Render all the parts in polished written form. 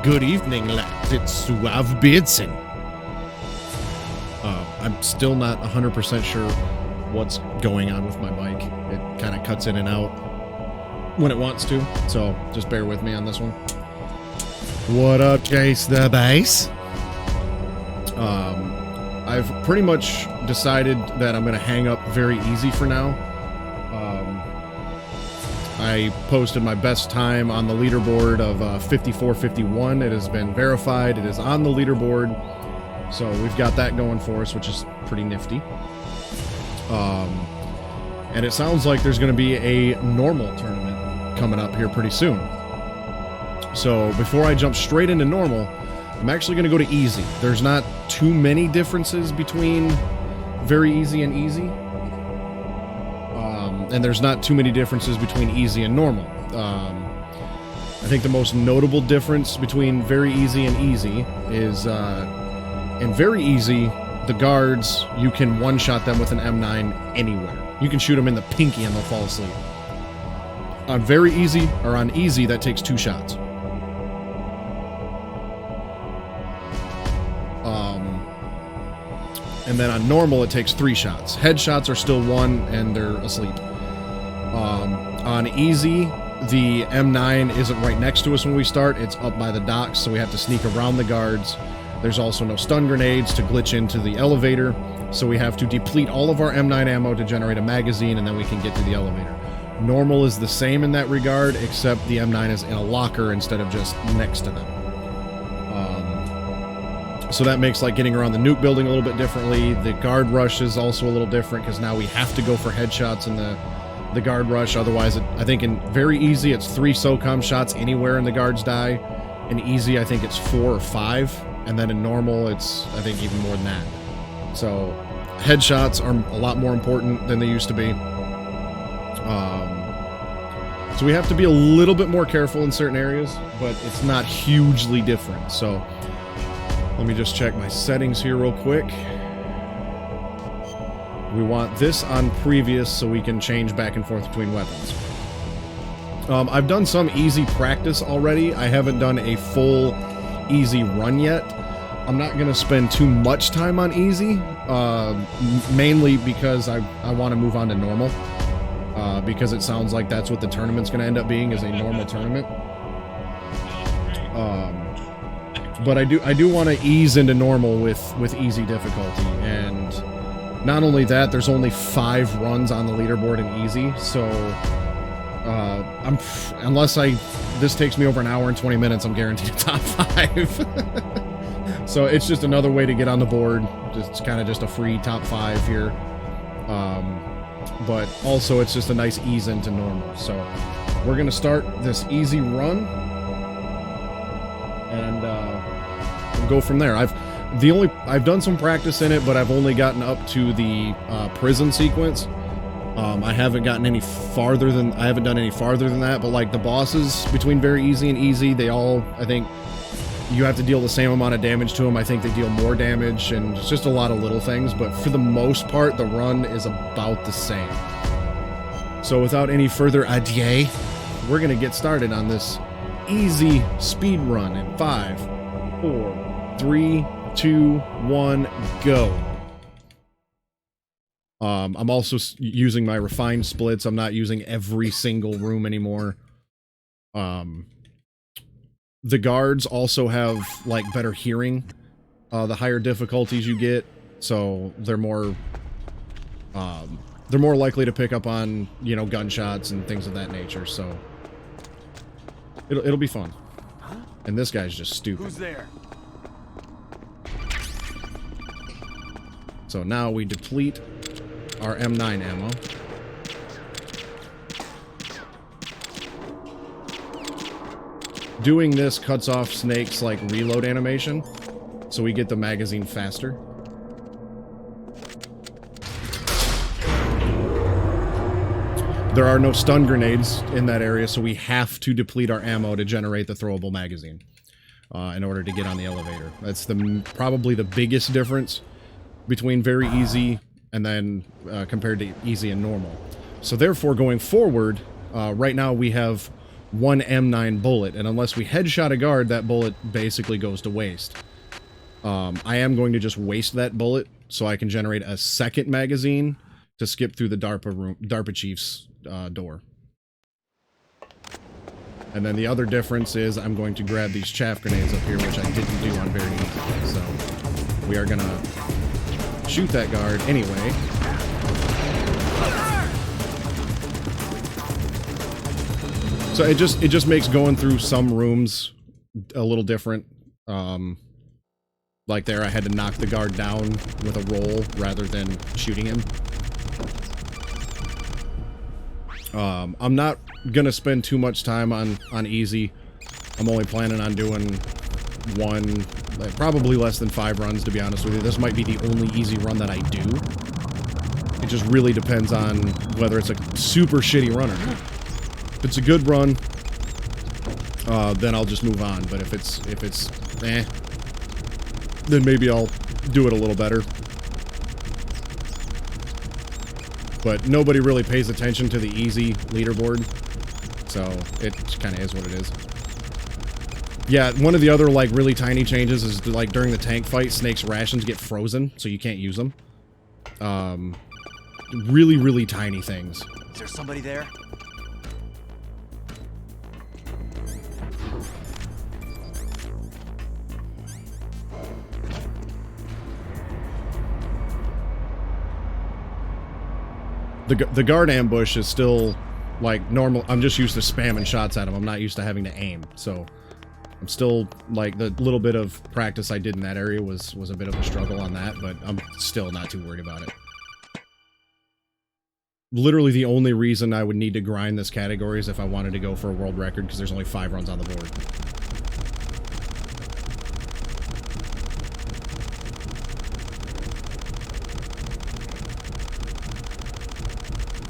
Good evening, lads. It's Suave Beardson. I'm still not 100% sure what's going on with my mic. It kind of cuts in and out when it wants to, so just bear with me on this one. What up, Chase the Bass? I've pretty much decided that I'm going to hang up very easy for now. I posted my best time on the leaderboard of 54:51. It has been verified. It is on the leaderboard. So we've got that going for us, which is pretty nifty. And it sounds like there's going to be a normal tournament coming up here pretty soon. So before I jump straight into normal, I'm actually going to go to easy. There's not too many differences between very easy and easy. And there's not too many differences between easy and normal. I think the most notable difference between very easy and easy is in very easy, the guards, you can one-shot them with an M9 anywhere. You can shoot them in the pinky and they'll fall asleep. On very easy, or on easy, that takes 2 shots. And then on normal, it takes 3 shots. Headshots are still 1, and they're asleep. On easy, the M9 isn't right next to us when we start. It's up by the docks, so we have to sneak around the guards. There's also no stun grenades to glitch into the elevator, so we have to deplete all of our M9 ammo to generate a magazine, and then we can get to the elevator. Normal is the same in that regard, except the M9 is in a locker instead of just next to them. So that makes like getting around the nuke building a little bit differently. The guard rush is also a little different because now we have to go for headshots in the guard rush. Otherwise, I think in very easy, it's 3 SOCOM shots anywhere and the guards die. In easy, I think it's 4 or 5. And then in normal, it's, I think, even more than that. So headshots are a lot more important than they used to be. So we have to be a little bit more careful in certain areas, but it's not hugely different. So let me just check my settings here real quick. We want this on previous so we can change back and forth between weapons. I've done some easy practice already. I haven't done a full easy run yet. I'm not going to spend too much time on easy, mainly because I want to move on to normal, because it sounds like that's what the tournament's going to end up being, is a normal tournament. But I do want to ease into normal with easy difficulty, and not only that, there's only 5 runs on the leaderboard in easy, so unless this takes me over an hour and 20 minutes, I'm guaranteed a top 5. So it's just another way to get on the board. It's kind of just a free top 5 here. But also it's just a nice ease into normal. So we're going to start this easy run and we'll go from there. I've done some practice in it, but I've only gotten up to the prison sequence. I haven't gotten any farther than that, but like the bosses between very easy and easy, they all, I think, you have to deal the same amount of damage to them. I think they deal more damage, and it's just a lot of little things, but for the most part, the run is about the same. So without any further ado, we're going to get started on this easy speed run in 5, 4, 3, 2, 1, go. I'm also using my refined splits. I'm not using every single room anymore. The guards also have like better hearing, the higher difficulties you get, so they're more likely to pick up on, you know, gunshots and things of that nature. So it'll be fun. And this guy's just stupid. Who's there? So now we deplete our M9 ammo. Doing this cuts off Snake's like reload animation, so we get the magazine faster. There are no stun grenades in that area, so we have to deplete our ammo to generate the throwable magazine in order to get on the elevator. That's probably the biggest difference between very easy and then compared to easy and normal. So therefore, going forward, right now we have one M9 bullet, and unless we headshot a guard, that bullet basically goes to waste. I am going to just waste that bullet so I can generate a second magazine to skip through the DARPA chief's door. And then the other difference is I'm going to grab these chaff grenades up here, which I didn't do on very easy. So we are gonna shoot that guard anyway. So it just makes going through some rooms a little different. Like there, I had to knock the guard down with a roll rather than shooting him. I'm not gonna spend too much time on easy. I'm only planning on doing one, like, probably less than 5 runs, to be honest with you. This might be the only easy run that I do. It just really depends on whether it's a super shitty run or not. If it's a good run, then I'll just move on. But if it's eh, then maybe I'll do it a little better. But nobody really pays attention to the easy leaderboard, so it kind of is what it is. Yeah, one of the other, like, really tiny changes is, like, during the tank fight, Snake's rations get frozen, so you can't use them. Really, really tiny things. Is there somebody there? The guard ambush is still, like, normal. I'm just used to spamming shots at him. I'm not used to having to aim, so I'm still, like, the little bit of practice I did in that area was a bit of a struggle on that, but I'm still not too worried about it. Literally the only reason I would need to grind this category is if I wanted to go for a world record, because there's only 5 runs on the board.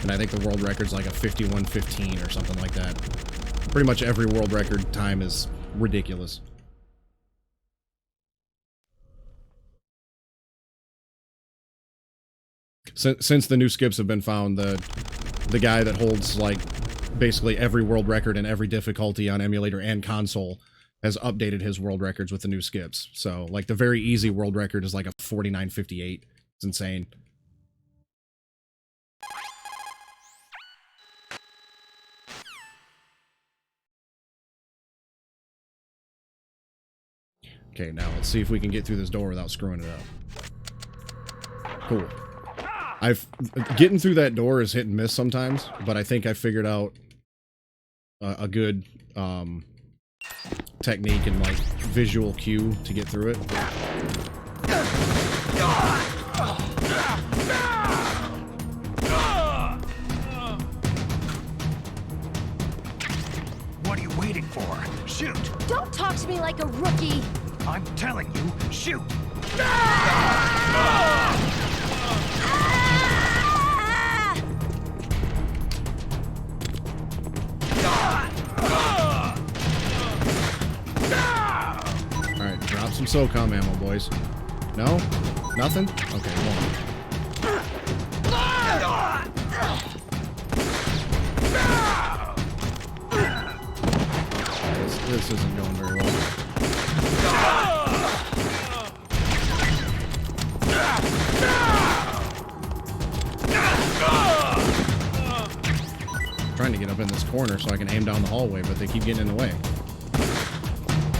And I think the world record's like a 51:15 or something like that. Pretty much every world record time is ridiculous. Since the new skips have been found, the guy that holds, like, basically every world record and every difficulty on emulator and console has updated his world records with the new skips. So, like, the very easy world record is like a 49:58. It's insane. Okay, now let's see if we can get through this door without screwing it up. Cool. Getting through that door is hit and miss sometimes, but I think I figured out a good technique and, like, visual cue to get through it. What are you waiting for? Shoot! Don't talk to me like a rookie! I'm telling you, shoot! Alright, drop some SOCOM ammo, boys. No? Nothing? Okay, one. This isn't going very well. Trying to get up in this corner so I can aim down the hallway, but they keep getting in the way.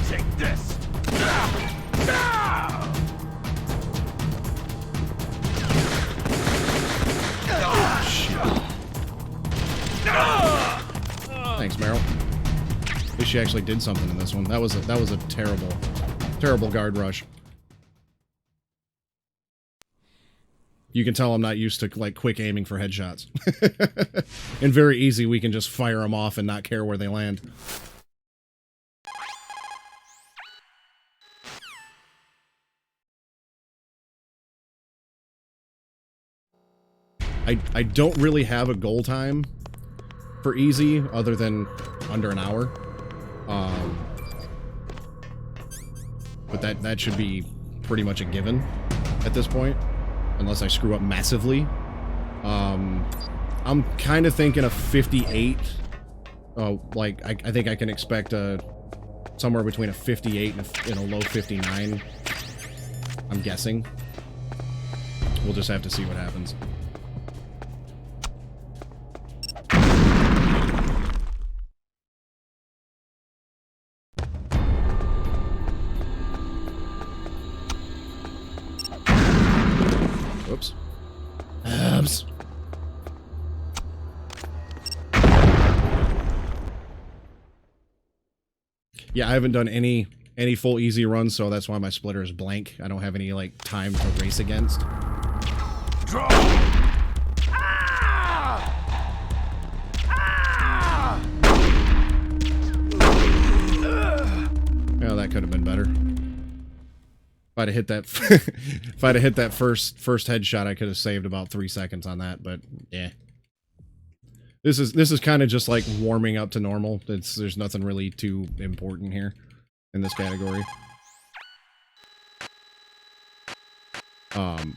Take this! Thanks, Meryl. At least she actually did something in this one. That was a terrible, terrible guard rush. You can tell I'm not used to, like, quick aiming for headshots. And very easy, we can just fire them off and not care where they land. I don't really have a goal time for easy other than under an hour. But that should be pretty much a given at this point, unless I screw up massively. I'm kind of thinking a 58 like I think I can expect somewhere between a 58 and a low 59. I'm guessing. We'll just have to see what happens. Whoops. Oops. Yeah, I haven't done any full easy runs, so that's why my splitter is blank. I don't have any like time to race against. Draw! Ah! Ah! Yeah, that could have been better. If I'd have hit that, if I'd have hit that first headshot, I could have saved about 3 seconds on that. But yeah, this is kind of just like warming up to normal. There's nothing really too important here in this category.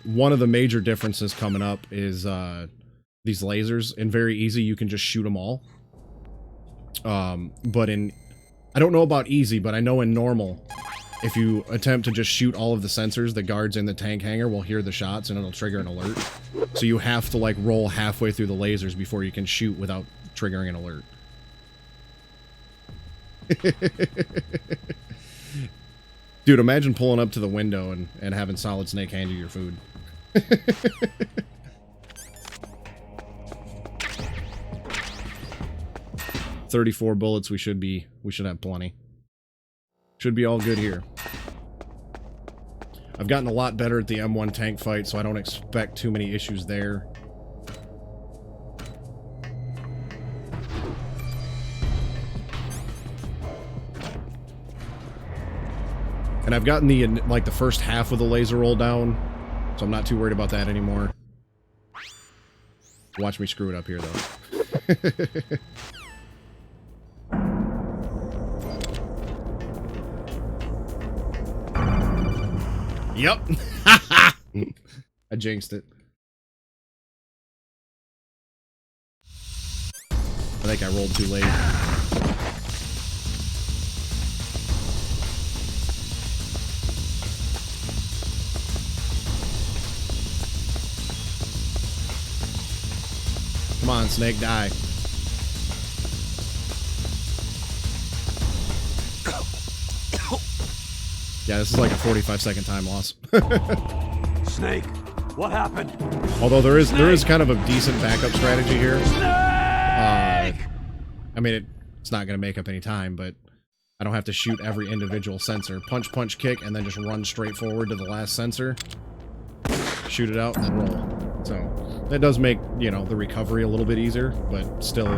One of the major differences coming up is these lasers. In very easy, you can just shoot them all. But in, I don't know about easy, but I know in normal, if you attempt to just shoot all of the sensors, the guards in the tank hangar will hear the shots and it'll trigger an alert. So you have to like roll halfway through the lasers before you can shoot without triggering an alert. Dude, imagine pulling up to the window and having Solid Snake hand you your food. 34 bullets, we should have plenty. Should be all good here. I've gotten a lot better at the M1 tank fight, so I don't expect too many issues there. And I've gotten the first half of the laser roll down, so I'm not too worried about that anymore. Watch me screw it up here, though. Yep. I jinxed it. I think I rolled too late. Come on, Snake, die. Yeah, this is like a 45-second time loss. Snake, what happened? Although there is kind of a decent backup strategy here. I mean, it's not going to make up any time, but I don't have to shoot every individual sensor. Punch, punch, kick, and then just run straight forward to the last sensor. Shoot it out, and then roll. So, that does make, you know, the recovery a little bit easier, but still,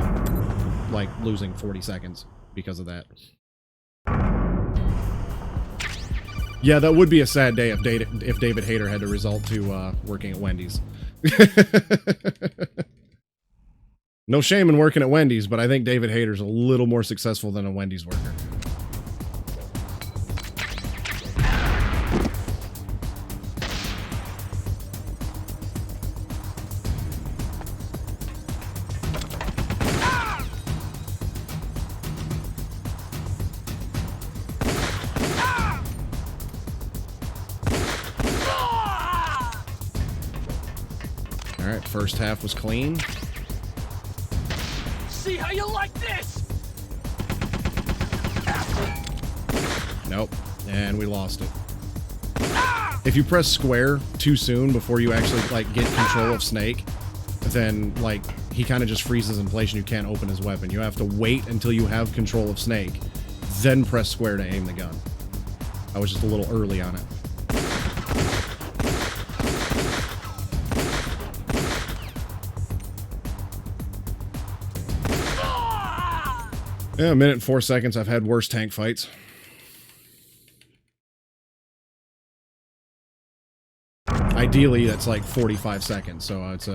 like, losing 40 seconds because of that. Yeah, that would be a sad day if David Hayter had to resort to working at Wendy's. No shame in working at Wendy's, but I think David Hayter's a little more successful than a Wendy's worker. First half was clean. See how you like this? Nope. And we lost it. If you press square too soon before you actually, like, get control of Snake, then, like, he kind of just freezes in place and you can't open his weapon. You have to wait until you have control of Snake, then press square to aim the gun. I was just a little early on it. Yeah, a minute and 4 seconds. I've had worse tank fights. Ideally, that's like 45 seconds, so it's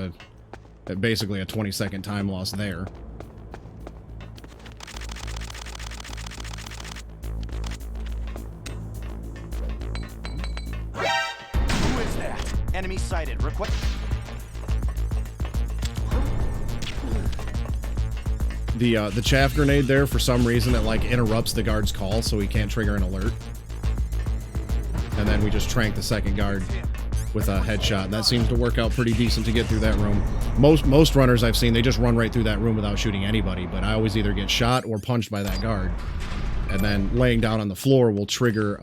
basically a 20-second time loss there. Who is that? Enemy sighted. Request. The chaff grenade there, for some reason, it like interrupts the guard's call, so he can't trigger an alert. And then we just trank the second guard with a headshot. That seems to work out pretty decent to get through that room. Most runners I've seen, they just run right through that room without shooting anybody, but I always either get shot or punched by that guard. And then laying down on the floor will trigger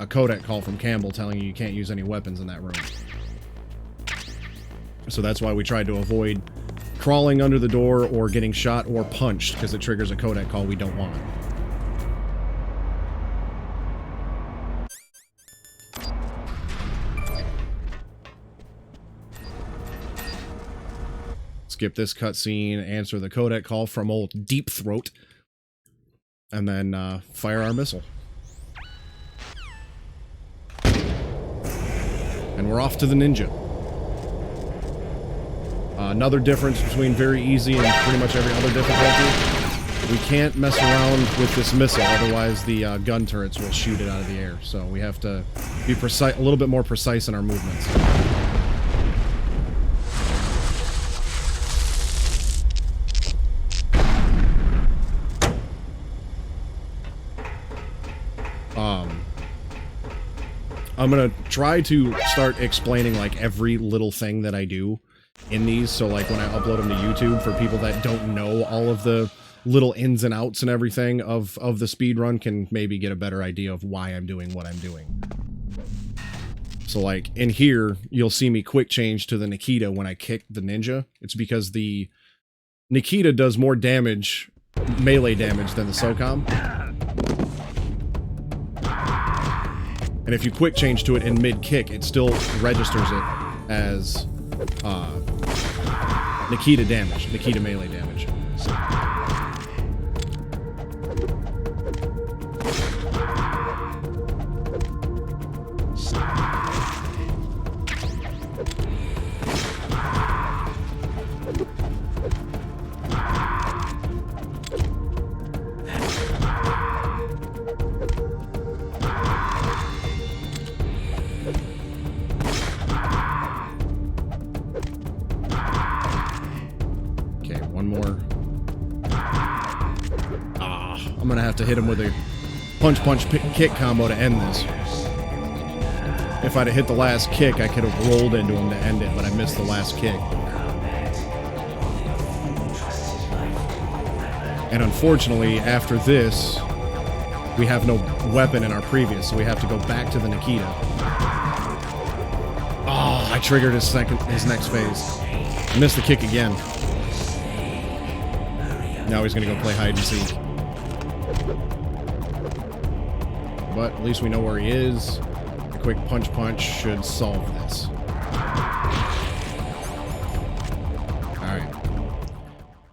a codec call from Campbell telling you can't use any weapons in that room. So that's why we tried to avoid crawling under the door or getting shot or punched, because it triggers a codec call we don't want. Skip this cutscene, answer the codec call from old Deep Throat, and then fire our missile. And we're off to the ninja. Another difference between very easy and pretty much every other difficulty, we can't mess around with this missile, otherwise the gun turrets will shoot it out of the air. So we have to be precise, a little bit more precise in our movements. I'm gonna try to start explaining like every little thing that I do in these, so like when I upload them to YouTube, for people that don't know all of the little ins and outs and everything of the speedrun, can maybe get a better idea of why I'm doing what I'm doing. So like in here, you'll see me quick change to the Nikita when I kick the ninja. It's because the Nikita does more damage, melee damage, than the SOCOM. And if you quick change to it in mid-kick, it still registers it as Nikita damage, Nikita melee damage. I'm gonna have to hit him with a punch-punch-kick combo to end this. If I'd have hit the last kick, I could have rolled into him to end it, but I missed the last kick. And unfortunately, after this, we have no weapon in our previous, so we have to go back to the Nikita. Oh, I triggered his next phase. I missed the kick again. Now he's gonna go play hide and seek. But at least we know where he is. A quick punch should solve this. Alright.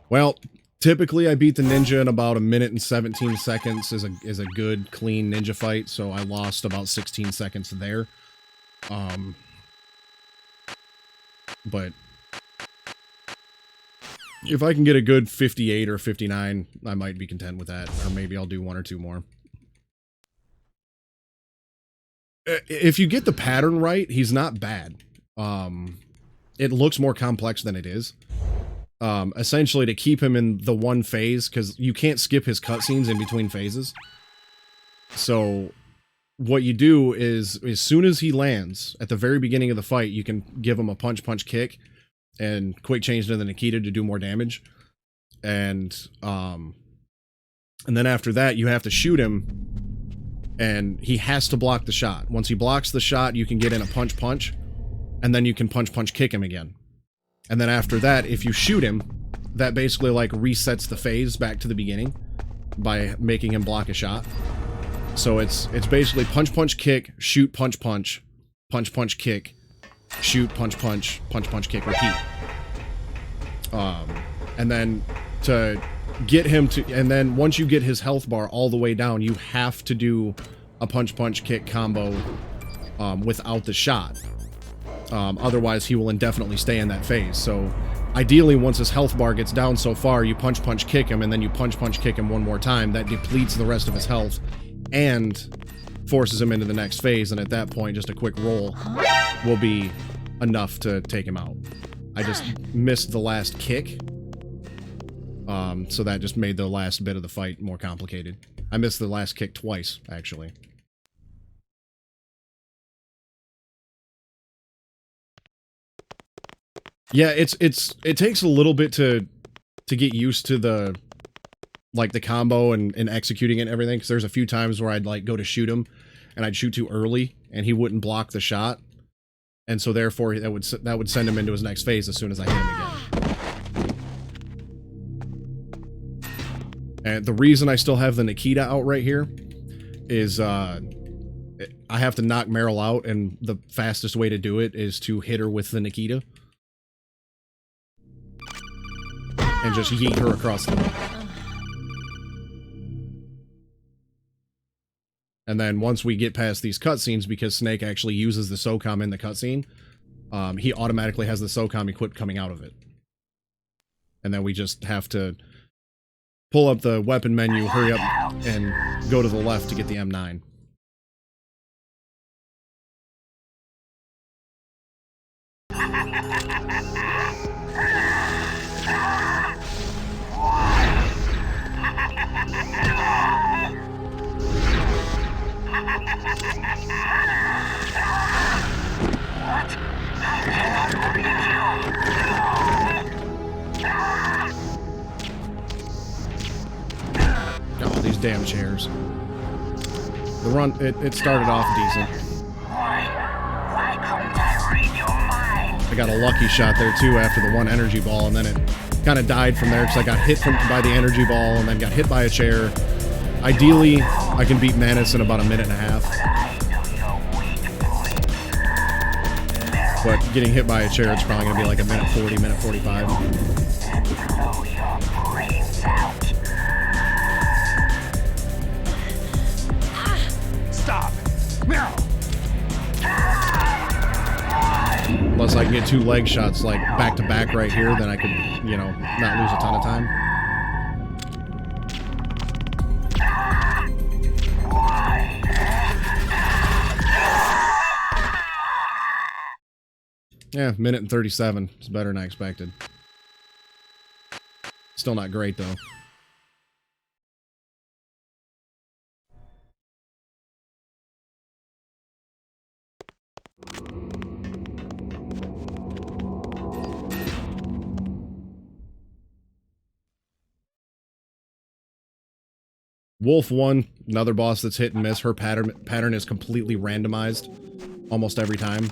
Well, typically I beat the ninja in about 1 minute and 17 seconds is a good, clean ninja fight, so I lost about 16 seconds there. But if I can get a good 58 or 59, I might be content with that, or maybe I'll do 1 or 2 more. If you get the pattern right, he's not bad. It looks more complex than it is. Essentially, to keep him in the one phase, because you can't skip his cutscenes in between phases. So, what you do is, as soon as he lands, at the very beginning of the fight, you can give him a punch-punch-kick, and quick change to the Nikita to do more damage. And then after that, you have to shoot him, and he has to block the shot. Once he blocks the shot, you can get in a punch-punch, and then you can punch-punch-kick him again. And then after that, if you shoot him, that basically like resets the phase back to the beginning by making him block a shot. So it's basically punch-punch-kick, shoot, punch-punch, punch-punch-kick, shoot, punch-punch, punch-punch-kick, repeat. And then to get him to, and then once you get his health bar all the way down, you have to do a punch-punch-kick combo without the shot. Otherwise, he will indefinitely stay in that phase. So, ideally, once his health bar gets down so far, you punch-punch-kick him, and then you punch-punch-kick him one more time. That depletes the rest of his health and forces him into the next phase, and at that point, just a quick roll will be enough to take him out. I just missed the last kick. So that just made the last bit of the fight more complicated. I missed the last kick twice, actually. Yeah, it takes a little bit to get used to the combo and executing it and everything, because there's a few times where I'd like go to shoot him and I'd shoot too early and he wouldn't block the shot, and so therefore that would send him into his next phase as soon as I hit him again. And the reason I still have the Nikita out right here is I have to knock Meryl out, and the fastest way to do it is to hit her with the Nikita and just yeet her across the room. And then once we get past these cutscenes, because Snake actually uses the SOCOM in the cutscene, he automatically has the SOCOM equipped coming out of it. And then we just have to pull up the weapon menu, hurry up, and go to the left to get the M9. Oh, these damn chairs. The run, it started off decent. I got a lucky shot there too after the one energy ball, and then it kind of died from there because I got hit by the energy ball and then got hit by a chair. Ideally, I can beat Mantis in about a minute and a half. But getting hit by a chair, it's probably going to be like a minute 40, minute 45. Stop! Meryl! Unless I can get 2 leg shots like back to back right here, then I could, you know, not lose a ton of time. Yeah, minute and 37. It's better than I expected. Still not great, though. Wolf 1, another boss that's hit and miss. Her pattern is completely randomized almost every time.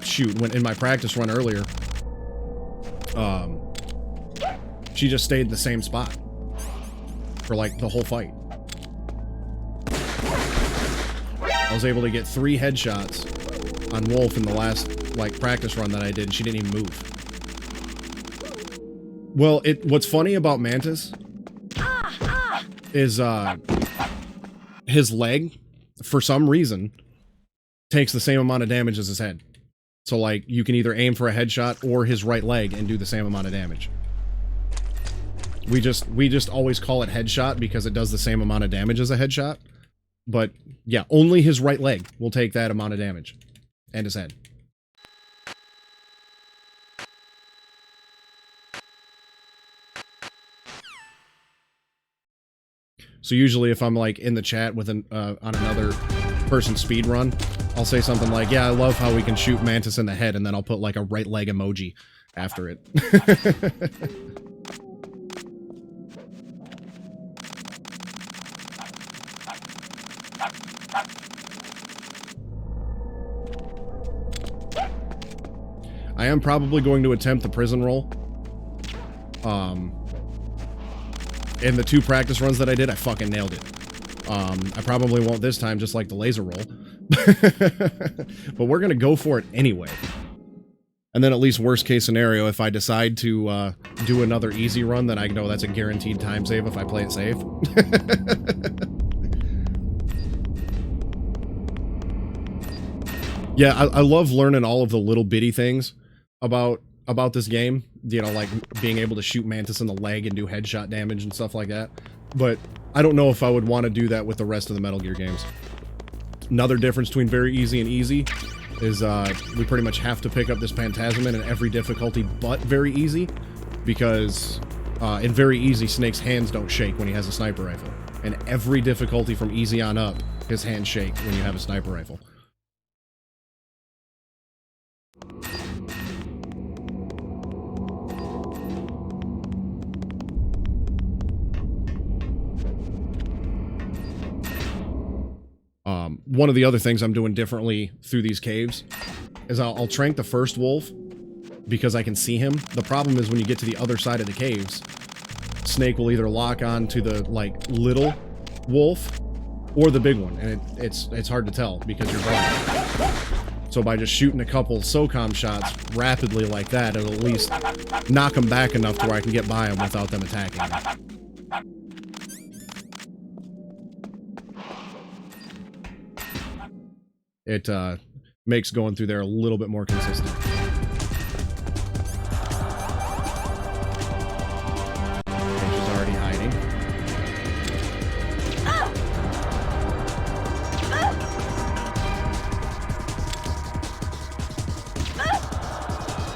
Shoot, when in my practice run earlier, she just stayed in the same spot for like the whole fight. I was able to get 3 headshots on Wolf in the last like practice run that I did, and she didn't even move. Well, what's funny about Mantis is his leg, for some reason, takes the same amount of damage as his head. So like you can either aim for a headshot or his right leg and do the same amount of damage. We just always call it headshot because it does the same amount of damage as a headshot. But yeah, only his right leg will take that amount of damage. And his head. So usually if I'm like in the chat with on another person's speedrun, I'll say something like, yeah, I love how we can shoot Mantis in the head, and then I'll put like a right leg emoji after it. I am probably going to attempt the prison roll. In the 2 practice runs that I did, I fucking nailed it. I probably won't this time, just like the laser roll. But we're gonna go for it anyway. And then at least worst case scenario, if I decide to do another easy run, then I know that's a guaranteed time save if I play it safe. Yeah, I love learning all of the little bitty things about this game. You know, like being able to shoot Mantis in the leg and do headshot damage and stuff like that. But I don't know if I would want to do that with the rest of the Metal Gear games. Another difference between very easy and easy is we pretty much have to pick up this Phantasm in every difficulty but very easy, because in very easy, Snake's hands don't shake when he has a sniper rifle. And every difficulty from easy on up, his hands shake when you have a sniper rifle. One of the other things I'm doing differently through these caves is I'll trank the first wolf because I can see him. The problem is when you get to the other side of the caves, Snake will either lock on to the, like, little wolf or the big one, and it's hard to tell because you're blind. So by just shooting a couple SOCOM shots rapidly like that, it'll at least knock them back enough to where I can get by them without them attacking me. It makes going through there a little bit more consistent. She's already hiding.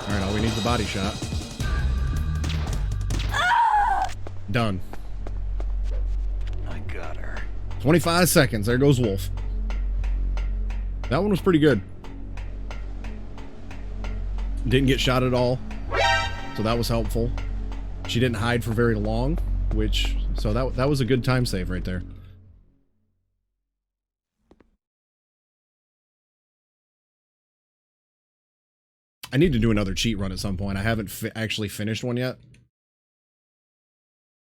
Alright, all we need is a body shot. Done. I got her. 25 seconds. There goes Wolf. That one was pretty good. Didn't get shot at all, so that was helpful. She didn't hide for very long, so that was a good time save right there. I need to do another cheat run at some point. I haven't actually finished one yet.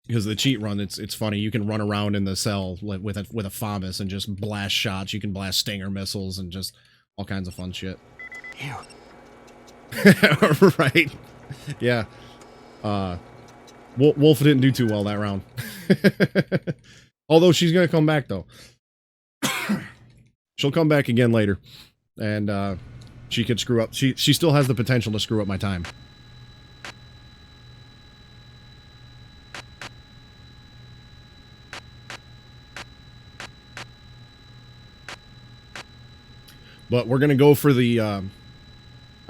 Because the cheat run, it's funny. You can run around in the cell with a FAMAS and just blast shots. You can blast stinger missiles and just all kinds of fun shit. You. Right. Yeah. Wolf didn't do too well that round. Although she's gonna come back though. She'll come back again later, and she could screw up. She still has the potential to screw up my time. But we're gonna go for the.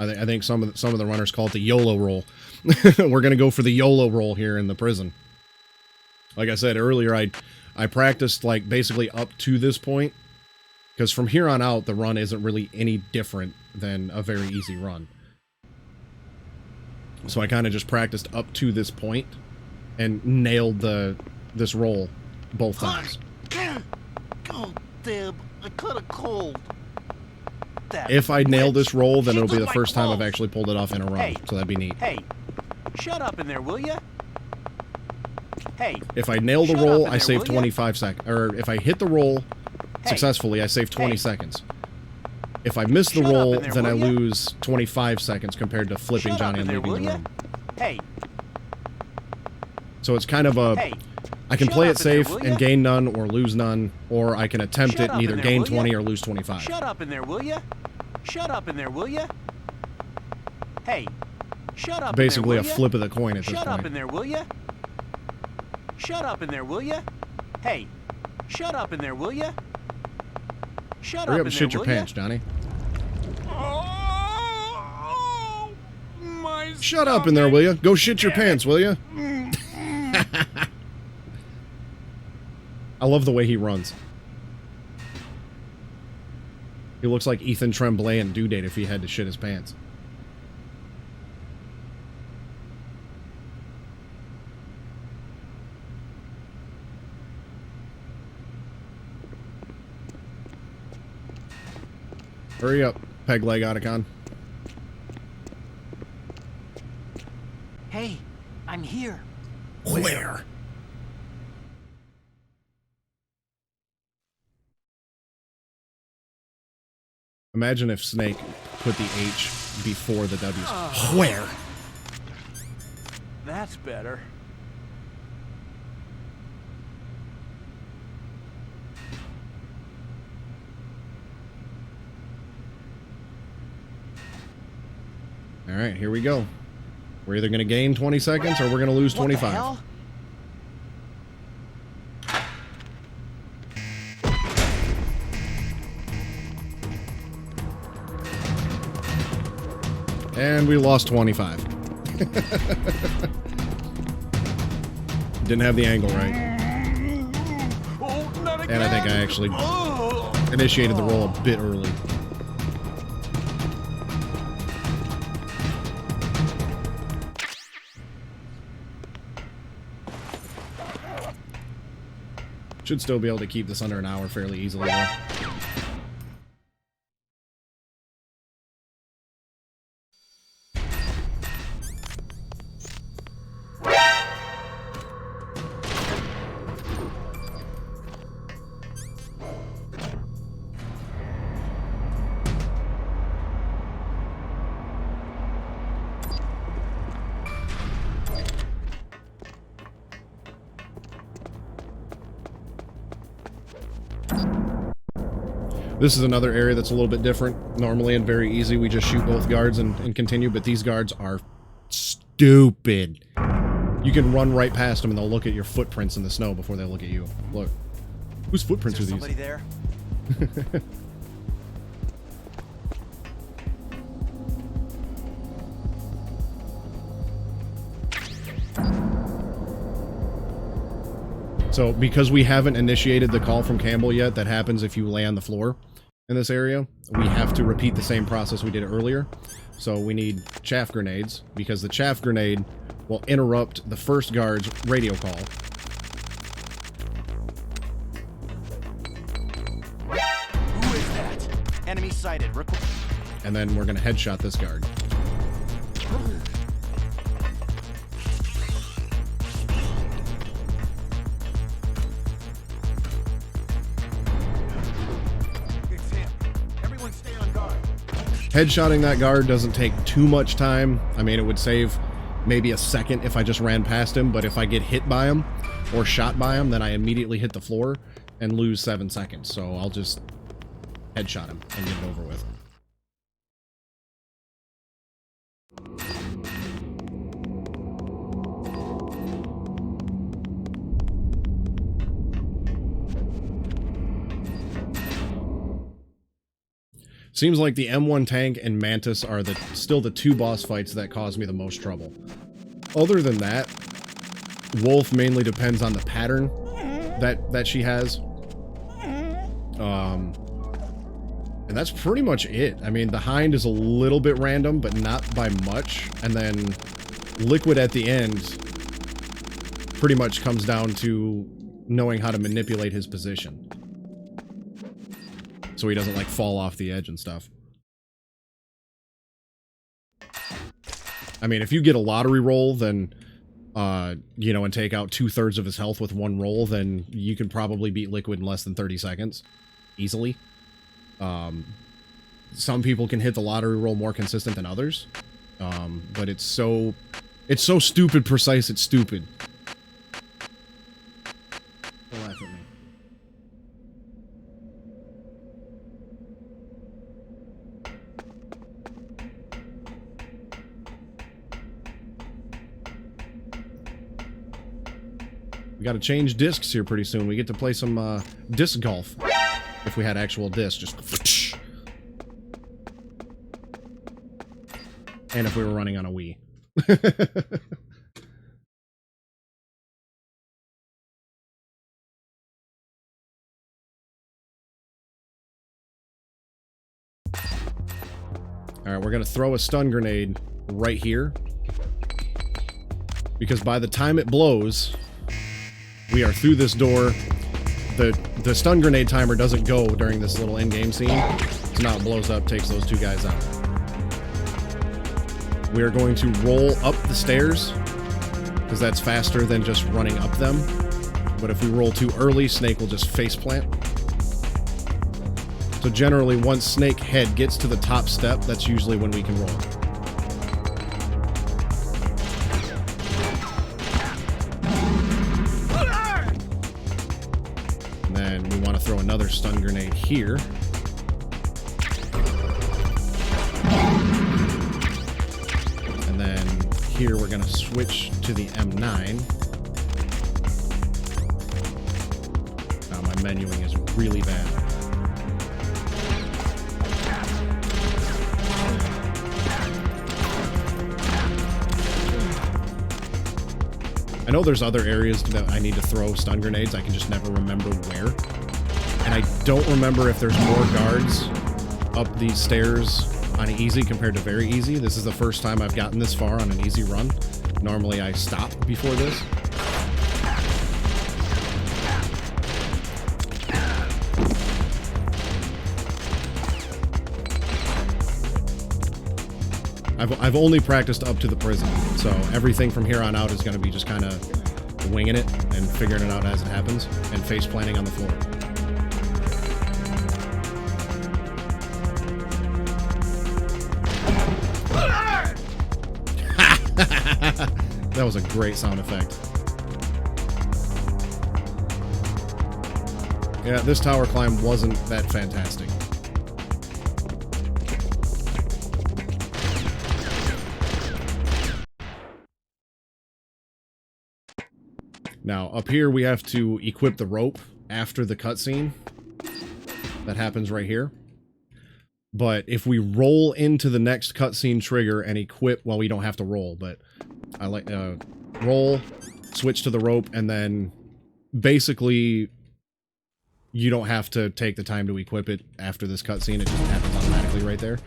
I think some of the runners call it the YOLO roll. We're gonna go for the YOLO roll here in the prison. Like I said earlier, I practiced like basically up to this point, because from here on out the run isn't really any different than a very easy run. So I kind of just practiced up to this point and nailed this roll both times. Oh, damn! I caught a cold. If I nail this roll, then it'll be the first time I've actually pulled it off in a run, so that'd be neat. Hey, shut up in there, will ya? Hey. If I nail the roll, I save 25 seconds. Or if I hit the roll successfully, I save 20 seconds. If I miss the roll, then I lose 25 seconds compared to flipping Johnny and leaving the room. Hey. So it's kind of a... I can play it safe and gain none or lose none, or I can attempt it and either gain 20 or lose 25. Shut up in there, will ya? Shut up in there, will ya? Hey, shut up. Basically a flip of the coin at this point. Shut up in there, will ya? Shut up in there, will ya? Hey, shut up in there, will ya? Shut up in there, will ya? Hurry up and shit your pants, Johnny. Oh, my Shut up in there, will ya? Go shit your pants, will ya? I love the way he runs. He looks like Ethan Tremblay and Due Date if he had to shit his pants. Hurry up, peg leg Otacon. Hey, I'm here. Where? Imagine if Snake put the H before the W's. Where? That's better. All right, here we go. We're either going to gain 20 seconds or we're going to lose 25. What the hell? And we lost 25. Didn't have the angle right. And I think I actually initiated the roll a bit early. Should still be able to keep this under an hour fairly easily, though. This is another area that's a little bit different. Normally and very easy, we just shoot both guards and continue, but these guards are stupid. You can run right past them and they'll look at your footprints in the snow before they look at you. Look. Whose footprints are these? Somebody there? So, because we haven't initiated the call from Campbell yet, that happens if you lay on the floor in this area, we have to repeat the same process we did earlier. So we need chaff grenades, because the chaff grenade will interrupt the first guard's radio call. Who is that? Enemy sighted. And then we're going to headshot this guard. Headshotting that guard doesn't take too much time. I mean, it would save maybe a second if I just ran past him, but if I get hit by him or shot by him, then I immediately hit the floor and lose 7 seconds. So I'll just headshot him and get it over with. Seems like the M1 tank and Mantis are still the two boss fights that cause me the most trouble. Other than that, Wolf mainly depends on the pattern that she has. And that's pretty much it. I mean, the Hind is a little bit random, but not by much. And then Liquid at the end pretty much comes down to knowing how to manipulate his position, so he doesn't, like, fall off the edge and stuff. I mean, if you get a lottery roll, then, you know, and take out 2/3 of his health with one roll, then you can probably beat Liquid in less than 30 seconds. Easily. Some people can hit the lottery roll more consistent than others. But it's so stupid precise, it's stupid. Don't laugh at me. We gotta change discs here pretty soon. We get to play some disc golf. If we had actual discs, just... And if we were running on a Wii. Alright, we're gonna throw a stun grenade right here. Because by the time it blows, we are through this door. The stun grenade timer doesn't go during this little in-game scene. So now it blows up, takes those two guys out. We are going to roll up the stairs, because that's faster than just running up them. But if we roll too early, Snake will just faceplant. So generally, once Snake head gets to the top step, that's usually when we can roll. And then we want to throw another stun grenade here. And then here we're going to switch to the M9. Now my menuing is really bad. I know there's other areas that I need to throw stun grenades. I can just never remember where. And I don't remember if there's more guards up these stairs on easy compared to very easy. This is the first time I've gotten this far on an easy run. Normally I stop before this. I've only practiced up to the prison, so everything from here on out is going to be just kind of winging it and figuring it out as it happens, and face planting on the floor. That was a great sound effect. Yeah, this tower climb wasn't that fantastic. Now, up here we have to equip the rope after the cutscene. That happens right here. But if we roll into the next cutscene trigger and equip, well, we don't have to roll, but I like roll, switch to the rope, and then basically you don't have to take the time to equip it after this cutscene. It just happens automatically right there.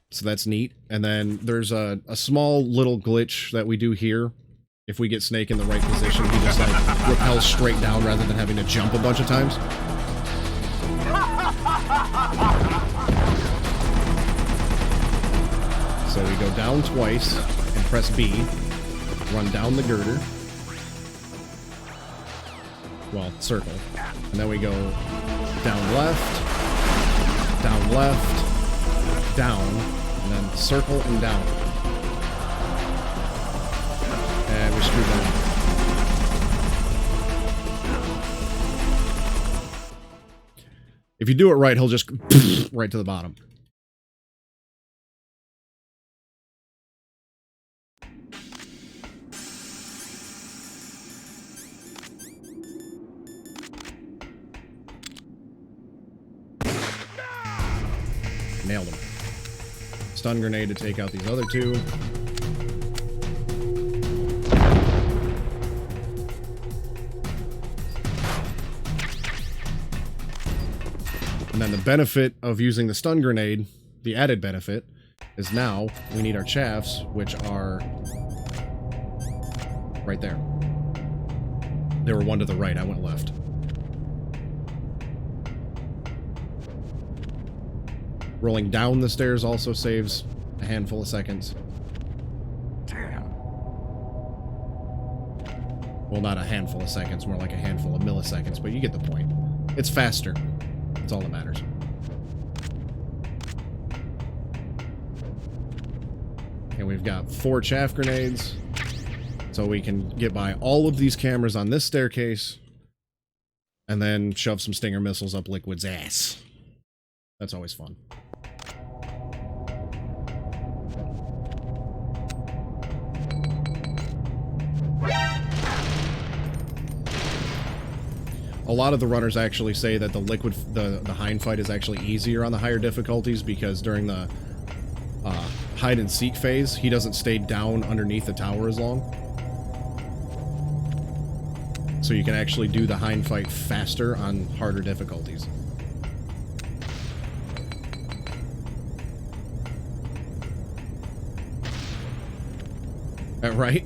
So that's neat. And then there's a small little glitch that we do here. If we get Snake in the right position, he just like repels straight down rather than having to jump a bunch of times. So we go down twice and press B, run down the girder, well, circle, and then we go down left, down, and then circle and down. And we screwed that up. If you do it right, he'll just right to the bottom. Nailed him. Stun grenade to take out these other two. And then the benefit of using the stun grenade, the added benefit, is now we need our chaffs, which are right there. They were one to the right, I went left. Rolling down the stairs also saves a handful of seconds. Damn. Well, not a handful of seconds, more like a handful of milliseconds, but you get the point. It's faster. That's all that matters. And we've got 4 chaff grenades, so we can get by all of these cameras on this staircase, and then shove some stinger missiles up Liquid's ass. That's always fun. A lot of the runners actually say that the Hind fight is actually easier on the higher difficulties because during the hide and seek phase, he doesn't stay down underneath the tower as long. So you can actually do the Hind fight faster on harder difficulties. Right?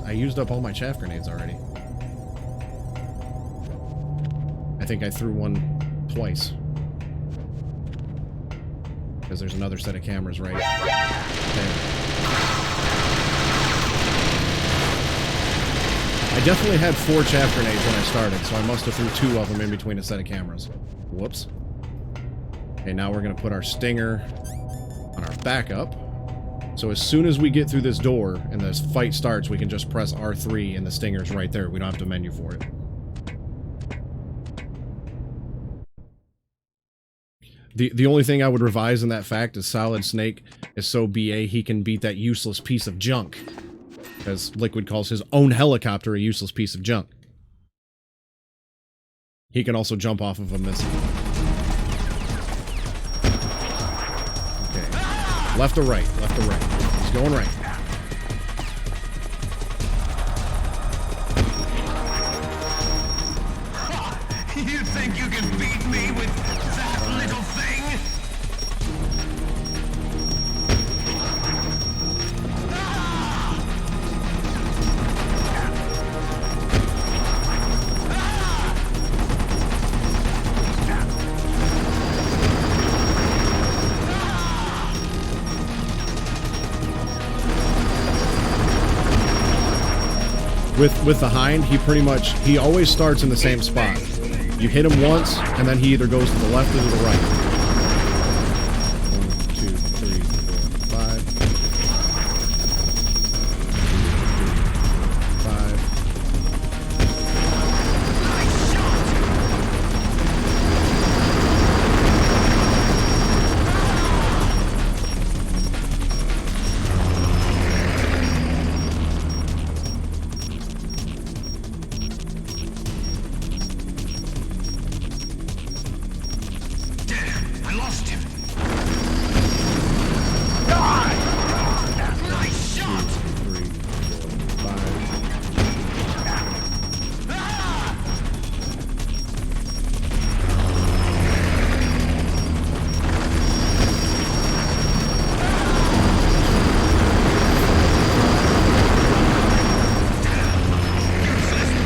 I used up all my chaff grenades already. I think I threw one twice. Because there's another set of cameras right there. I definitely had 4 chaff grenades when I started, so I must have threw 2 of them in between a set of cameras. Whoops. Okay, now we're going to put our stinger on our backup. So as soon as we get through this door and this fight starts, we can just press R3 and the stinger's right there. We don't have to menu for it. The only thing I would revise in that fact is Solid Snake is so BA he can beat that useless piece of junk. As Liquid calls his own helicopter a useless piece of junk. He can also jump off of a missile. Okay. Left or right? Left or right? He's going right. You think you can beat me with that little thing? With the hind, he always starts in the same spot. You hit him once, and then he either goes to the left or to the right. 1, 2, 3, 4, 5.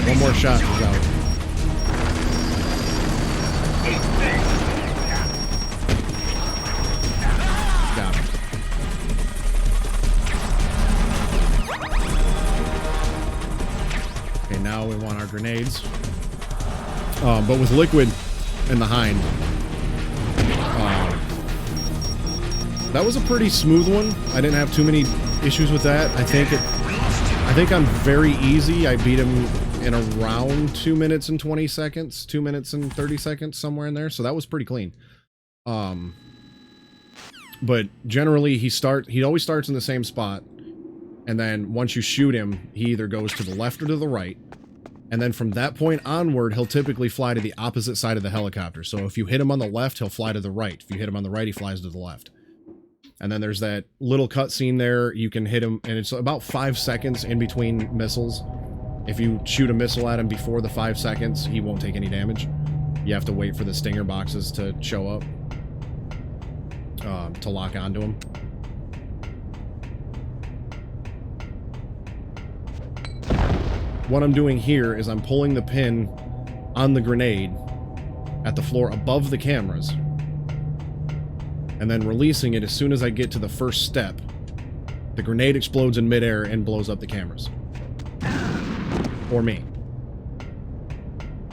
1 more shot, he's out. Got him. Okay, now we want our grenades. But with liquid and the hind, that was a pretty smooth one. I didn't have too many issues with that. I think I'm very easy. I beat him in around 2 minutes and 20 seconds, 2 minutes and 30 seconds, somewhere in there. So that was pretty clean. But generally he always starts in the same spot. And then once you shoot him, he either goes to the left or to the right. And then from that point onward, he'll typically fly to the opposite side of the helicopter. So if you hit him on the left, he'll fly to the right. If you hit him on the right, he flies to the left. And then there's that little cutscene there. You can hit him, and it's about 5 seconds in between missiles. If you shoot a missile at him before the 5 seconds, he won't take any damage. You have to wait for the stinger boxes to show up to lock onto him. What I'm doing here is I'm pulling the pin on the grenade at the floor above the cameras, and then releasing it as soon as I get to the first step. The grenade explodes in midair and blows up the cameras. Or me.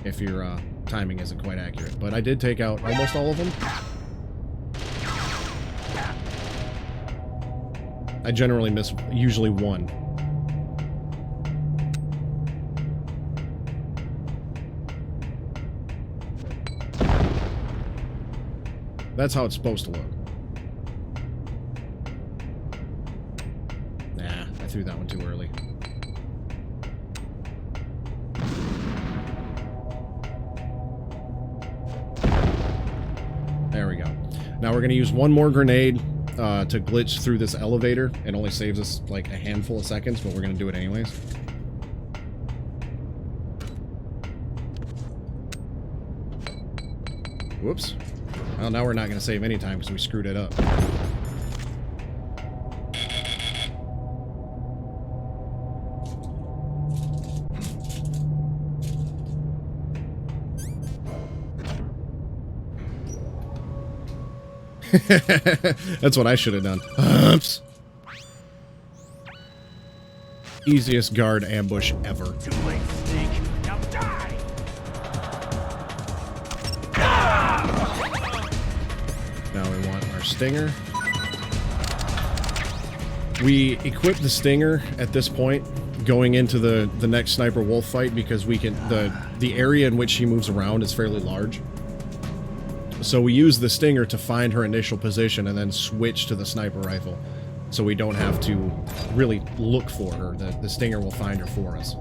If your timing isn't quite accurate. But I did take out almost all of them. I generally miss usually one. That's how it's supposed to look. Nah, I threw that one too early. There we go. Now we're going to use one more grenade to glitch through this elevator. It only saves us like a handful of seconds, but we're going to do it anyways. Whoops. Well, now we're not going to save any time because we screwed it up. That's what I should have done. Oops. Easiest guard ambush ever. Too late, Snake. Now die! Now we want our stinger. We equip the stinger at this point going into the next sniper wolf fight because we can the area in which she moves around is fairly large. So we use the stinger to find her initial position and then switch to the sniper rifle. So we don't have to really look for her. The stinger will find her for us.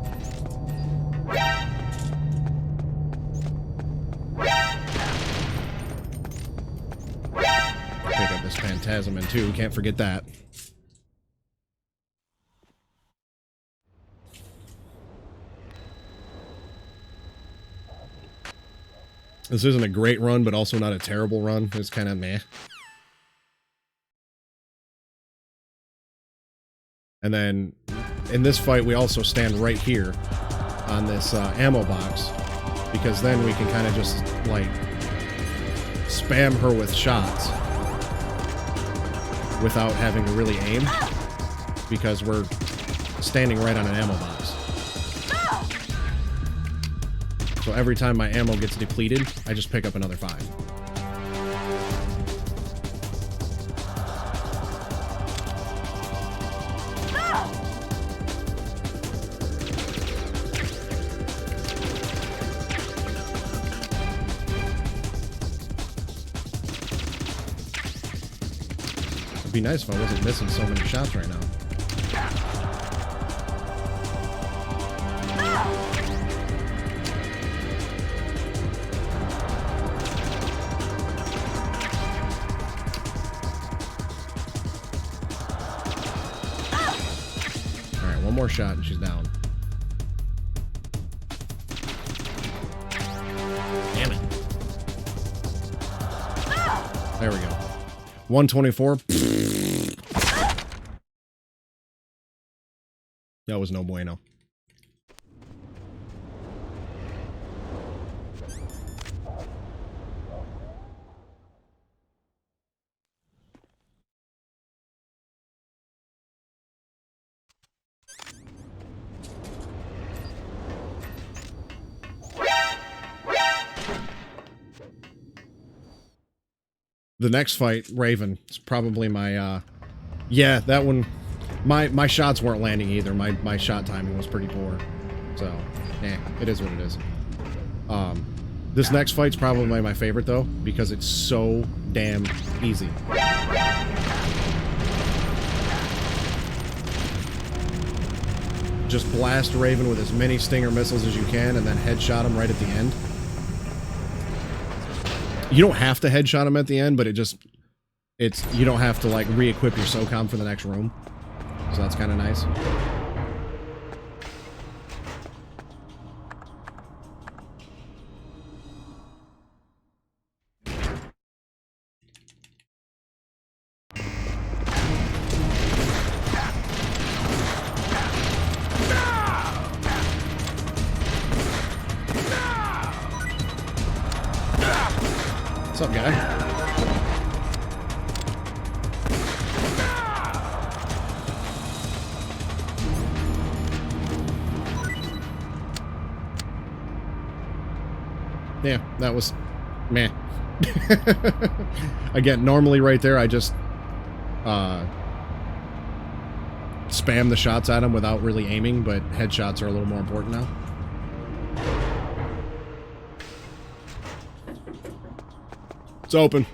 Pick up this Phantasm in 2. Can't forget that. This isn't a great run, but also not a terrible run. It's kind of meh. And then, in this fight, we also stand right here on this ammo box, because then we can kind of just, like, spam her with shots without having to really aim, because we're standing right on an ammo box. So every time my ammo gets depleted, I just pick up another 5. It'd be nice if I wasn't missing so many shots right now. One more shot and she's down. Damn it. There we go. 124. That was no bueno. The next fight, Raven, is probably my, yeah, that one, my shots weren't landing either. My shot timing was pretty poor. So, it is what it is. This next fight's probably my favorite, though, because it's so damn easy. Just blast Raven with as many Stinger missiles as you can, and then headshot him right at the end. You don't have to headshot him at the end, but you don't have to, like, re-equip your SOCOM for the next room. So that's kind of nice. What's up, guy? Yeah, that was meh. Again, normally right there I just spam the shots at him without really aiming, but headshots are a little more important now. It's open.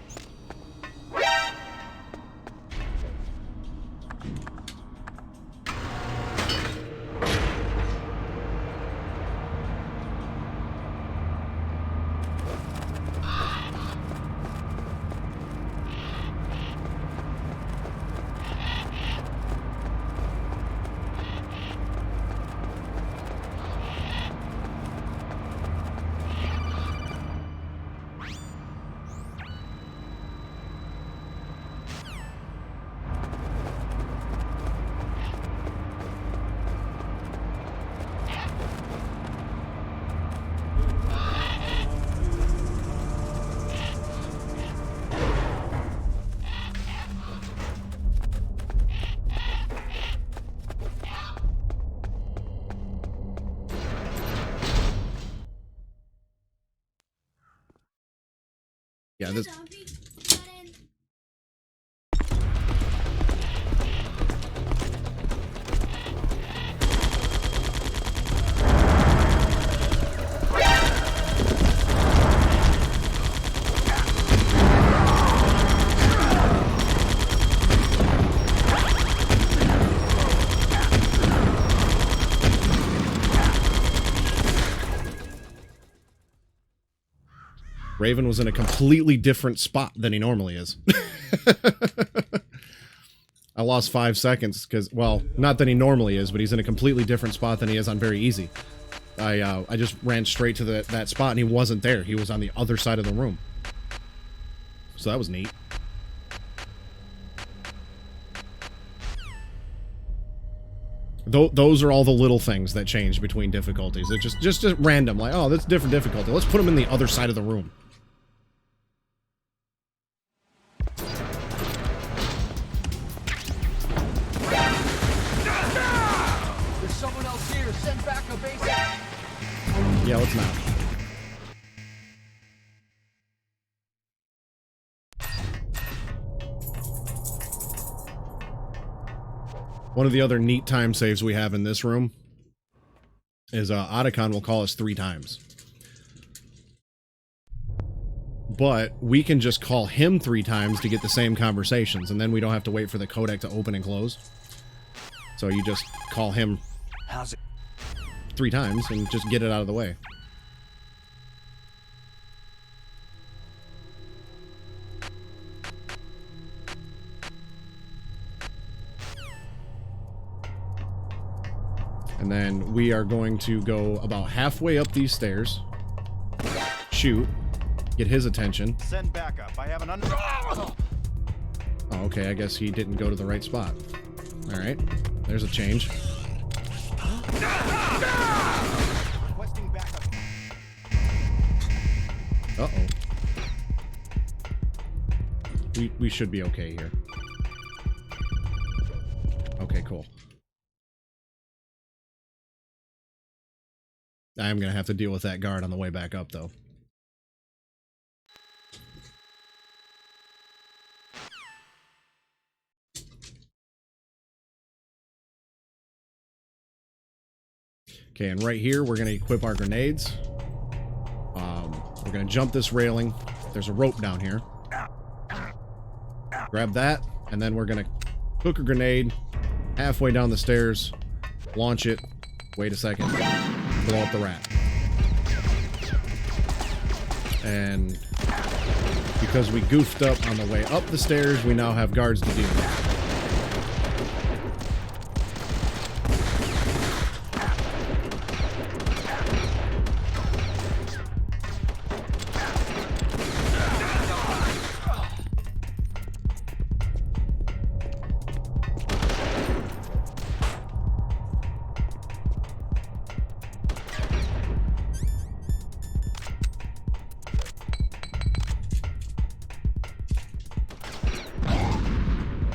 Yeah, this... Raven was in a completely different spot than he normally is. I lost 5 seconds because, well, not that he normally is, but he's in a completely different spot than he is on very easy. I just ran straight to that spot and he wasn't there. He was on the other side of the room. So that was neat. Those are all the little things that change between difficulties. It's just random, like, oh, that's different difficulty. Let's put him in the other side of the room. There's someone else here. Send back a base. Yeah, let's not. One of the other neat time saves we have in this room is Otacon will call us 3 times. But we can just call him 3 times to get the same conversations, and then we don't have to wait for the codec to open and close. So you just call him 3 times and just get it out of the way. And then we are going to go about halfway up these stairs, shoot, get his attention. Send backup. I have an Oh, okay, I guess he didn't go to the right spot. Alright, there's a change. requesting backup. Uh-oh. We should be okay here. Okay, cool. I am going to have to deal with that guard on the way back up, though. Okay, and right here, we're going to equip our grenades. We're going to jump this railing. There's a rope down here. Grab that, and then we're going to hook a grenade halfway down the stairs, launch it, wait a second, blow up the rat. And because we goofed up on the way up the stairs, we now have guards to deal with.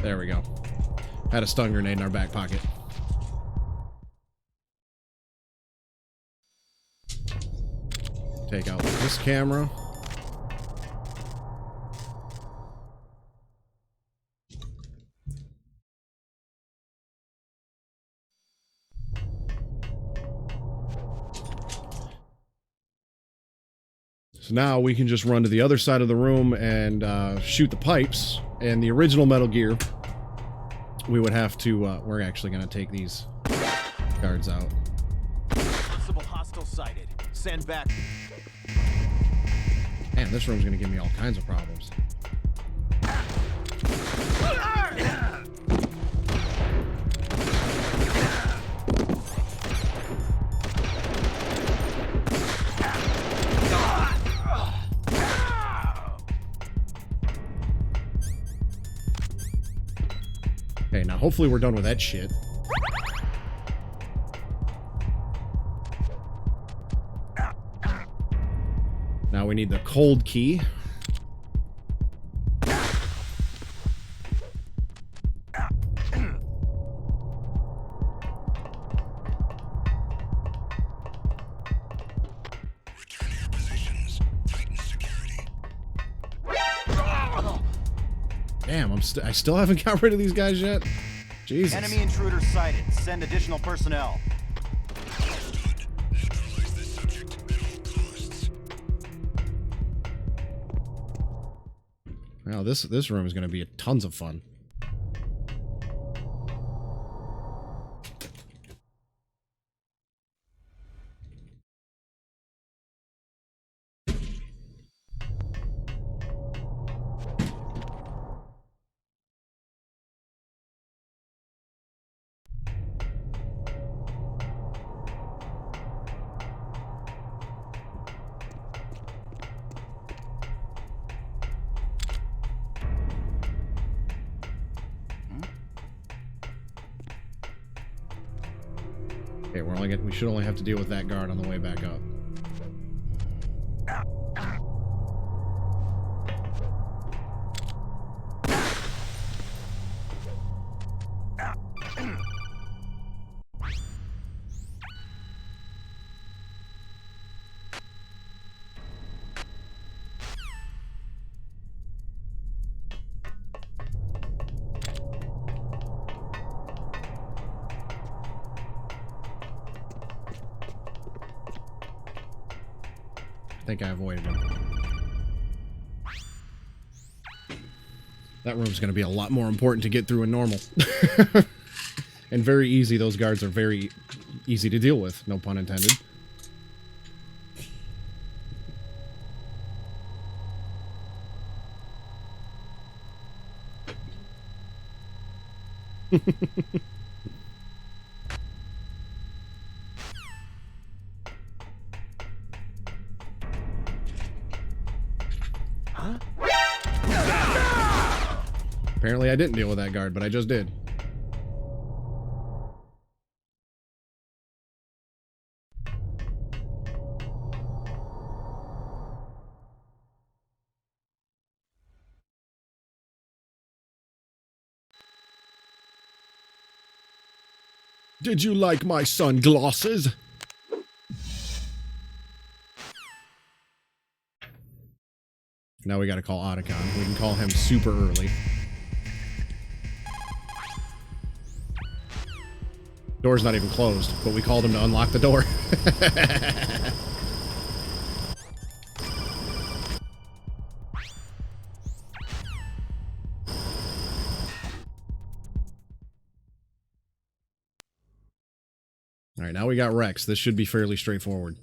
There we go. Had a stun grenade in our back pocket. Take out this camera. So now we can just run to the other side of the room and shoot the pipes. And the original Metal Gear, we would have to, we're actually going to take these guards out. Possible hostile sighted. Send back. Man, this room's going to give me all kinds of problems. Okay, now hopefully we're done with that shit. Now we need the cold key. Damn, I still haven't got rid of these guys yet. Jesus. Enemy intruder sighted. Send additional personnel. Wow, this room is going to be tons of fun. Okay, we should only have to deal with that guard on the way back up. I think I avoided him. That room's going to be a lot more important to get through in normal. And very easy. Those guards are very easy to deal with. No pun intended. Apparently I didn't deal with that guard, but I just did. Did you like my sunglasses? Now we gotta call Otacon. We can call him super early. Door's not even closed, but we called him to unlock the door. Alright, now we got Rex. This should be fairly straightforward.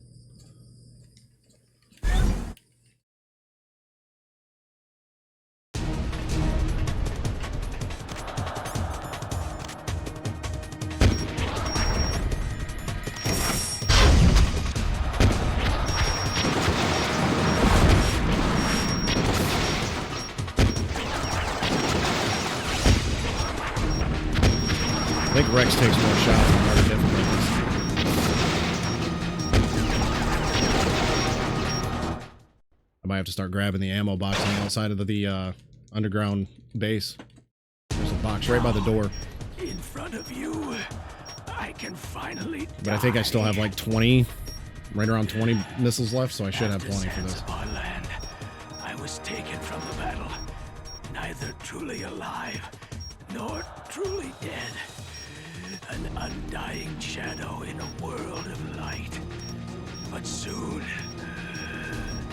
I think Rex takes more shots on harder difficulties. I might have to start grabbing the ammo box on the outside of the underground base. There's a box right by the door. In front of you, I can finally. But I think I still have like 20, right around 20 missiles left, so I should have plenty for this. Our land, I was taken from the battle, neither truly alive nor truly dead. An undying shadow in a world of light. But soon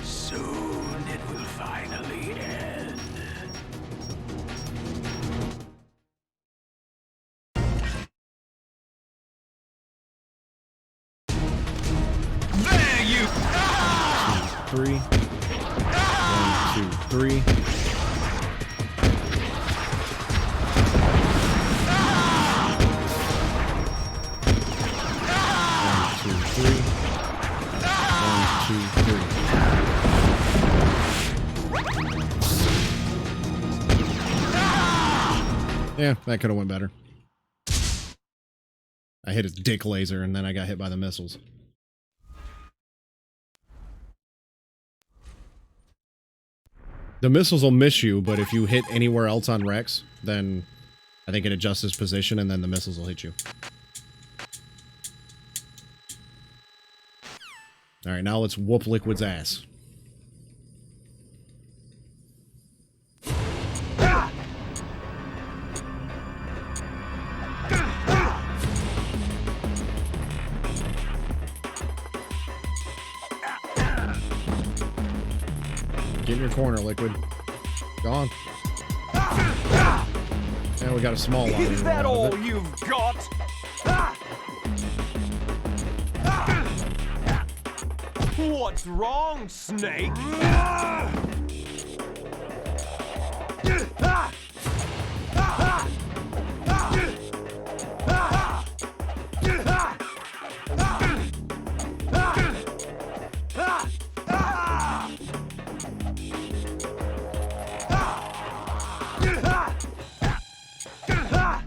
it will finally end. There you are! 2, 3. 1, 2, 3. Yeah, that could have went better. I hit his dick laser and then I got hit by the missiles. The missiles will miss you, but if you hit anywhere else on Rex, then I think it adjusts his position and then the missiles will hit you. Alright, now let's whoop Liquid's ass. Get in your corner, Liquid. Go on. And we got a small one. Is that all you've got? What's wrong, Snake?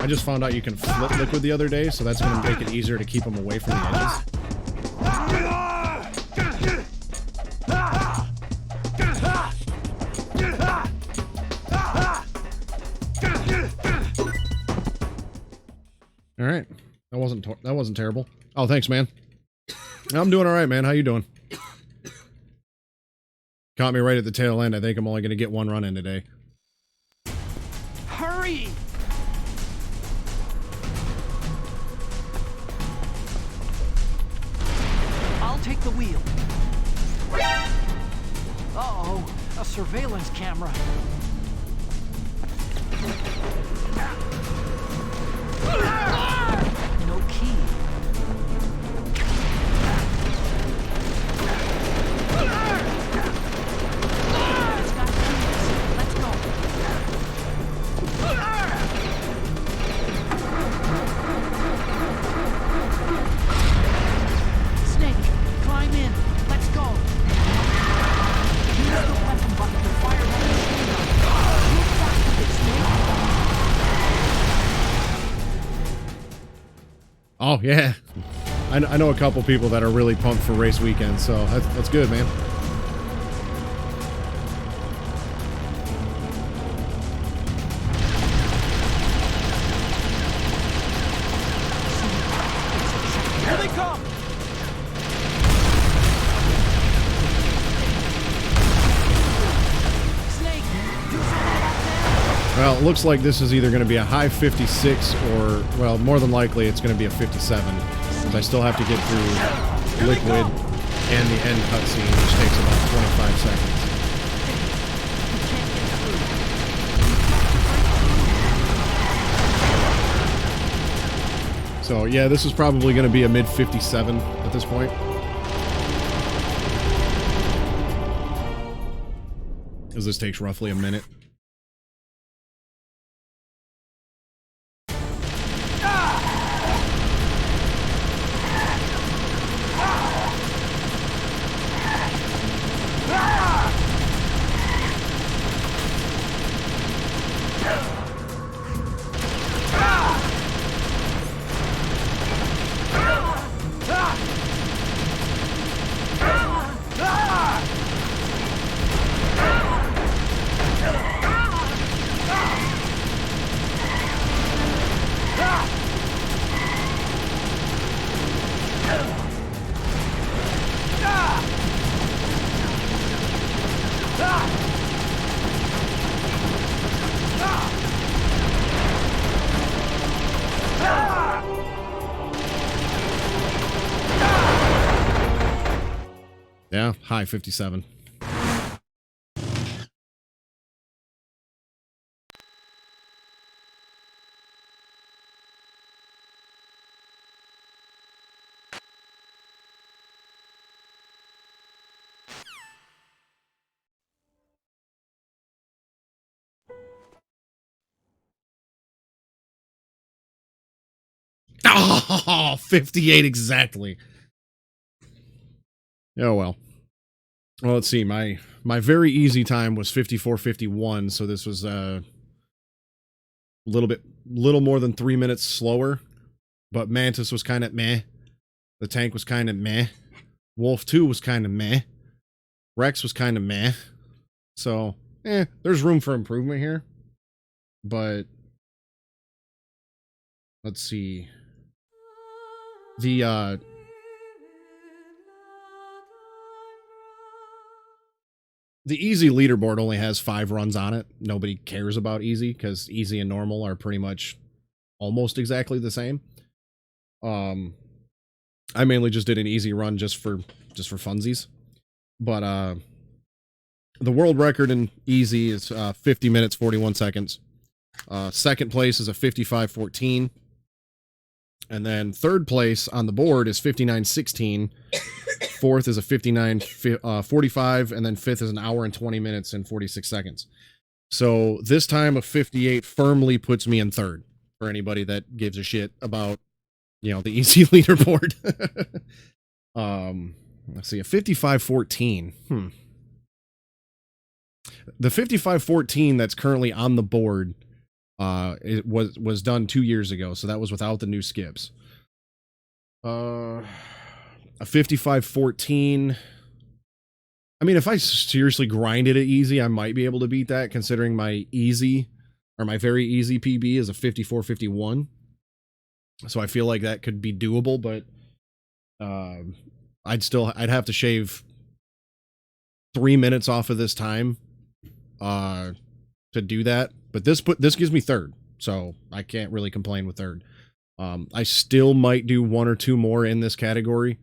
I just found out you can flip liquid the other day, so that's going to make it easier to keep them away from the edges. All right, that wasn't terrible. Oh, thanks, man. I'm doing all right, man. How you doing? Caught me right at the tail end. I think I'm only going to get one run in today. Hurry! I'll take the wheel. Uh-oh, a surveillance camera. No key. It's got keys. Let's go. Snake, climb in. Let's go. Use the weapon button to fire the machine gun. Move back with it, Snake. Oh, yeah. I know a couple people that are really pumped for race weekend, so that's good, man. Here they come! Snake, do something about that. Well, it looks like this is either going to be a high 56 or, well, more than likely it's going to be a 57. Because I still have to get through liquid and the end cutscene, which takes about 25 seconds. So, yeah, this is probably going to be a mid 57 at this point. Because this takes roughly a minute. Yeah, high 57. Oh, 58 exactly. Oh, well. Well, let's see. My very easy time was 54:51, so this was a little more than 3 minutes slower. But Mantis was kind of meh. The tank was kind of meh. Wolf 2 was kind of meh. Rex was kind of meh. So, there's room for improvement here. But let's see. The easy leaderboard only has 5 runs on it. Nobody cares about easy because easy and normal are pretty much almost exactly the same. I mainly just did an easy run just for funsies. But the world record in easy is 50 minutes 41 seconds. Second place is a 55:14. And then third place on the board is 59:16. Fourth is a 59:45, and then fifth is an hour and 20 minutes and 46 seconds. So this time of 58 firmly puts me in third for anybody that gives a shit about, the easy leaderboard. Let's see, a 55:14. The 55:14 that's currently on the board It was done 2 years ago, so that was without the new skips. A 55-14. I mean, if I seriously grinded it easy, I might be able to beat that, considering my easy, or my very easy PB is a 54-51. So I feel like that could be doable, but I'd have to shave 3 minutes off of this time to do that. But this gives me third, so I can't really complain with third. I still might do 1 or 2 more in this category,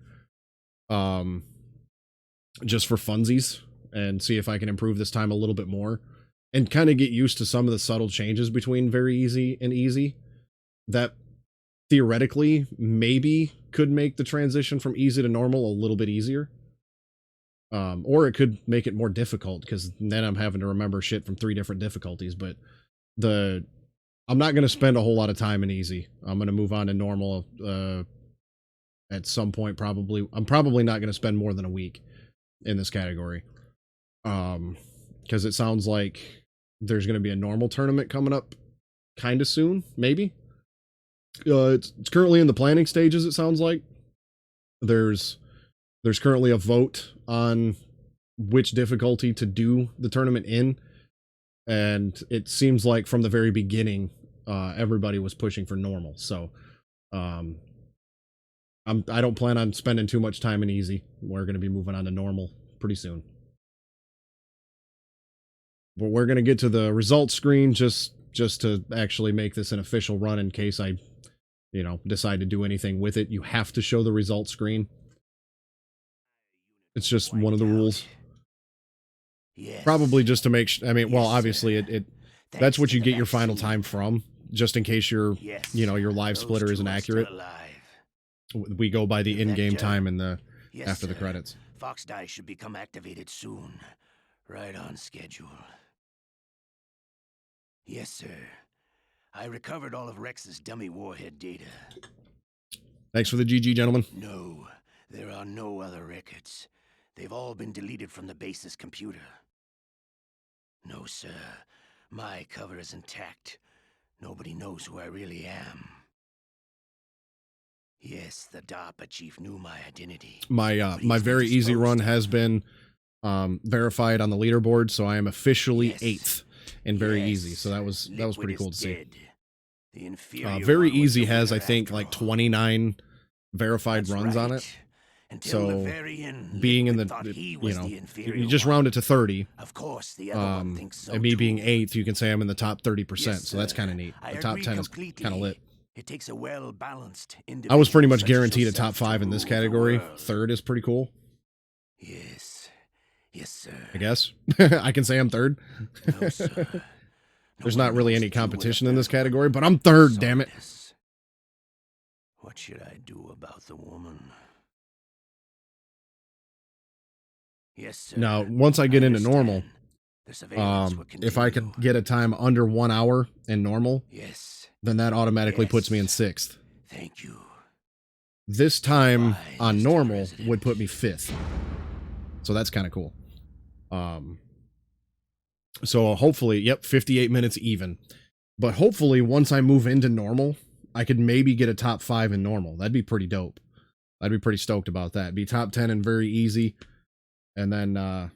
just for funsies, and see if I can improve this time a little bit more, and kind of get used to some of the subtle changes between very easy and easy that theoretically maybe could make the transition from easy to normal a little bit easier. Or it could make it more difficult, because then I'm having to remember shit from 3 different difficulties. But I'm not going to spend a whole lot of time in easy. I'm going to move on to normal at some point, probably. I'm probably not going to spend more than a week in this category. Because it sounds like there's going to be a normal tournament coming up kind of soon, maybe. It's currently in the planning stages, it sounds like. There's currently a vote on which difficulty to do the tournament in, and it seems like from the very beginning, everybody was pushing for normal. So, I don't plan on spending too much time in easy. We're going to be moving on to normal pretty soon. But we're going to get to the results screen just to actually make this an official run in case I, decide to do anything with it. You have to show the results screen. It's just one of the rules. Yes. Probably just to make I mean, well, Yes, obviously that's what you get your final time from, just in case your your live splitter isn't accurate. We go by the in-game time and after the credits. Fox Die should become activated soon. Right on schedule. Yes, sir. I recovered all of Rex's dummy warhead data. Thanks for the GG, gentlemen. No, there are no other records. They've all been deleted from the base's computer. No, sir. My cover is intact. Nobody knows who I really am. Yes, the DARPA chief knew my identity. My very easy run has been verified on the leaderboard, so I am officially 8th in very easy. So that was pretty cool to see. Very easy has, I think, like 29 verified runs on it. So being in you just round it to 30. Of course, the other one thinks so and me too. being 8th, you can say I'm in the top 30%. Yes, so that's sir. kind of neat. I The top agree 10 is completely. kind of lit. It takes a well-balanced I was pretty much individual guaranteed a such as top yourself 5 in to this rule the category. world. 3rd is pretty cool, Yes, sir. I guess. I can say I'm 3rd. No, sir. There's No not one really knows any that you were the competition in this third one. category, but I'm 3rd, damn it. Softness. What should I do about the woman? Yes, sir. Now, once I get into normal, understand. The surveillance will if I could continue. get a time under 1 hour in normal, Yes, then that automatically puts me in Yes. 6th. thank you. This time Fine, on Mr. normal President. would put me 5th. So that's kind of cool. So hopefully, yep, 58 minutes even. But hopefully once I move into normal, I could maybe get a top 5 in normal. That'd be pretty dope. I'd be pretty stoked about that. Be top 10 and very easy. And then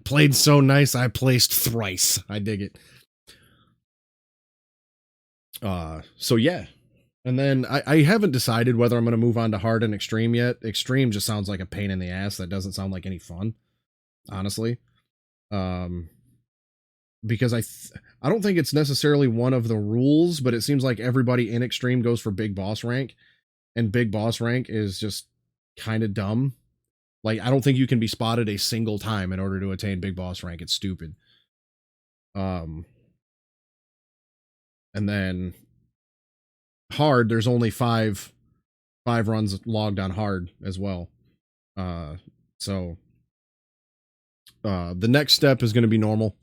played so nice I placed thrice. I dig it. So yeah. And then I haven't decided whether I'm going to move on to hard and extreme yet. Extreme just sounds like a pain in the ass. That doesn't sound like any fun, honestly. Because I don't think it's necessarily one of the rules, but it seems like everybody in extreme goes for big boss rank, and big boss rank is just kind of dumb. Like, I don't think you can be spotted a single time in order to attain big boss rank. It's stupid. And then hard, there's only five runs logged on hard as well. So the next step is going to be normal.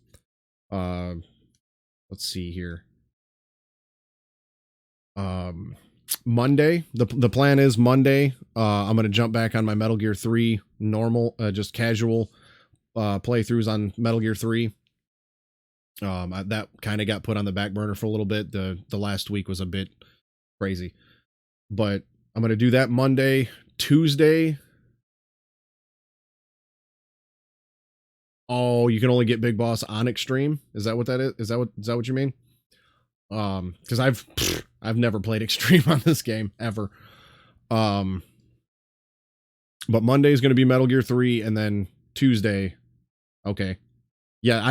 Let's see here. Monday, the plan is Monday, I'm going to jump back on my Metal Gear 3 normal, just casual playthroughs on Metal Gear 3. That kind of got put on the back burner for a little bit. The last week was a bit crazy, but I'm going to do that Monday. Tuesday. Oh, you can only get Big Boss on Extreme. Is that what that is? Is that what you mean? Because I've never played Extreme on this game ever. But Monday is going to be Metal Gear 3, and then Tuesday. Okay. Yeah,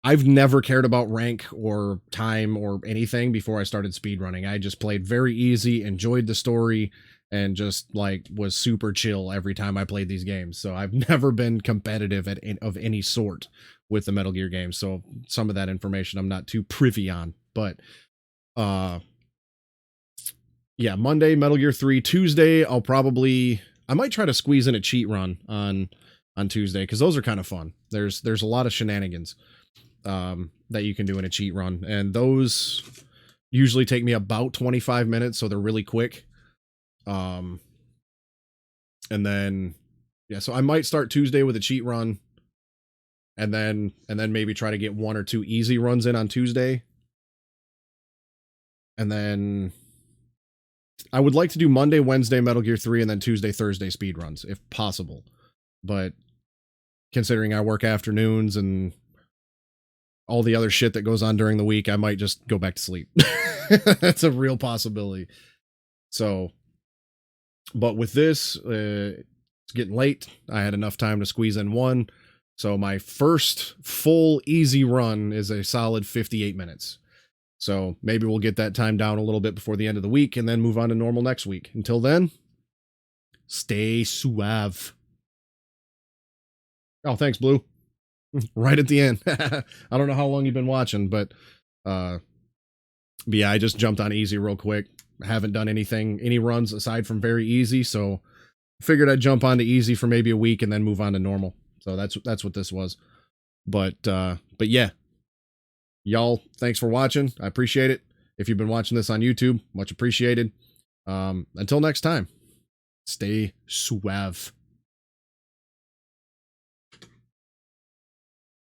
I've never cared about rank or time or anything before I started speedrunning. I just played very easy, enjoyed the story, and just like was super chill every time I played these games. So I've never been competitive of any sort with the Metal Gear games. So some of that information I'm not too privy on, but yeah, Monday Metal Gear 3, Tuesday I might try to squeeze in a cheat run on Tuesday, cuz those are kind of fun. There's a lot of shenanigans that you can do in a cheat run, and those usually take me about 25 minutes, so they're really quick. And then yeah, so I might start Tuesday with a cheat run, and then maybe try to get 1 or 2 easy runs in on Tuesday. And then I would like to do Monday, Wednesday Metal Gear 3, and then Tuesday, Thursday speed runs if possible. But considering I work afternoons and all the other shit that goes on during the week, I might just go back to sleep. That's a real possibility. So, but with this, it's getting late. I had enough time to squeeze in one. So my first full easy run is a solid 58 minutes. So maybe we'll get that time down a little bit before the end of the week and then move on to normal next week. Until then, stay suave. Oh, thanks, Blue. Right at the end. I don't know how long you've been watching, but yeah, I just jumped on easy real quick. Haven't done any runs aside from very easy, so figured I'd jump onto easy for maybe a week and then move on to normal. So that's what this was. But yeah. Y'all, thanks for watching. I appreciate it. If you've been watching this on YouTube, much appreciated. Until next time, stay suave.